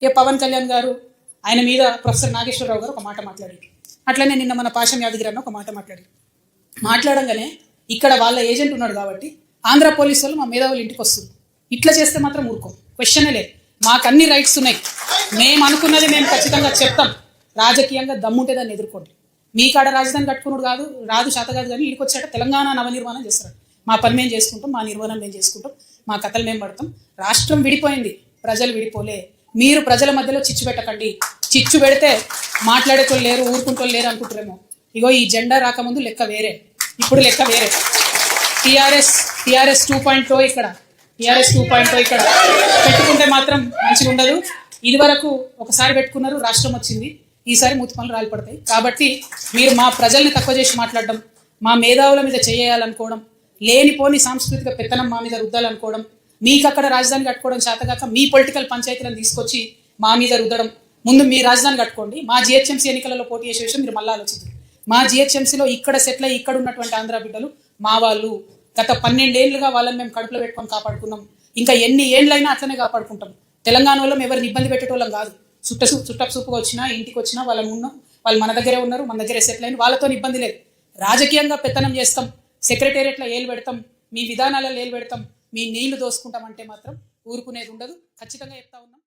ఇక పవన్ కళ్యాణ్ గారు ఆయన మీద ప్రొఫెసర్ నాగేశ్వరరావు గారు ఒక మాట మాట్లాడారు. అట్లనే నిన్న మన పాషం యాదగిరి అన్న ఒక మాట మాట్లాడంగానే ఇక్కడ వాళ్ళ ఏజెంట్ ఉన్నాడు కాబట్టి ఆంధ్ర పోలీసు వాళ్ళు మా మేధావులు ఇంటికి వస్తుంది. ఇట్లా చేస్తే మాత్రం ఊరుకోం, క్వశ్చనే లేదు. మాకు అన్ని రైట్స్ ఉన్నాయి. మేము అనుకున్నది మేము ఖచ్చితంగా చెప్తాం. రాజకీయంగా దమ్ముంటే దాన్ని ఎదుర్కోండి. మీ కాడ రాజధాని కట్టుకున్నాడు రాదు శాత కాదు, కానీ ఇక్కడికి వచ్చాక తెలంగాణ నవనిర్మాణం చేస్తారు. మా పని మేము చేసుకుంటాం, మా నిర్మాణం మేము చేసుకుంటాం, మా కథలు మేము పడతాం. రాష్ట్రం విడిపోయింది, ప్రజలు విడిపోలే. మీరు ప్రజల మధ్యలో చిచ్చు పెట్టకండి. చిచ్చు పెడితే మాట్లాడేటోళ్ళు లేరు, ఊరుకుంటోళ్ళు లేరు అనుకుంటారేమో. ఇగో ఈ జెండా రాకముందు లెక్క వేరే, ఇప్పుడు లెక్క వేరే. టీఆర్ఎస్ 2.0 ఇక్కడ, టీఆర్ఎస్ 2.0 ఇక్కడ పెట్టుకుంటే మాత్రం మంచిగా ఉండదు. ఇది వరకు ఒకసారి పెట్టుకున్నారు, రాష్ట్రం వచ్చింది. ఈసారి మూతి పనులు రాలిపడతాయి. కాబట్టి మీరు మా ప్రజల్ని తక్కువ చేసి మాట్లాడడం, మా మేధావుల మీద చేయాలనుకోవడం, లేనిపోని సాంస్కృతిక పెత్తనం మా మీద రుద్దాలనుకోవడం, మీకు అక్కడ రాజధాని కట్టుకోవడం చేతగాక మీ పొలిటికల్ పంచాయతీలను తీసుకొచ్చి మా మీద రుద్దడం. ముందు మీ రాజధాని కట్టుకోండి. మా జిహెచ్ఎంసీ ఎన్నికలలో పోటీ చేసే విషయం మీరు మళ్ళీ ఆలోచించారు. మా జిహెచ్ఎంసీలో ఇక్కడ సెటిల్ అయ్యి ఇక్కడ ఉన్నటువంటి ఆంధ్ర బిడ్డలు మా వాళ్ళు. గత 12 ఏళ్లుగా వాళ్ళని మేము కడుపులో పెట్టుకొని కాపాడుకున్నాం. ఇంకా ఎన్ని ఏళ్ళైనా అట్లనే కాపాడుకుంటాం. తెలంగాణ వాళ్ళం ఎవరిని ఇబ్బంది పెట్టేటోళ్ళం కాదు. చుట్టపు చూపుగా వచ్చినా ఇంటికి వచ్చినా వాళ్ళు మన దగ్గరే ఉన్నారు, మన దగ్గరే సెటిల్ అయిన వాళ్ళతో ఇబ్బంది లేదు. రాజకీయంగా పెత్తనం చేస్తాం, సెక్రటేరియట్లో ఏలు పెడతాం, మీ విధానాలలో ఏలు పెడతాం, మీ నీళ్లు దోసుకుంటాం అంటే మాత్రం ఊరుకునేది ఉండదు. ఖచ్చితంగా చెప్తా ఉన్నాం.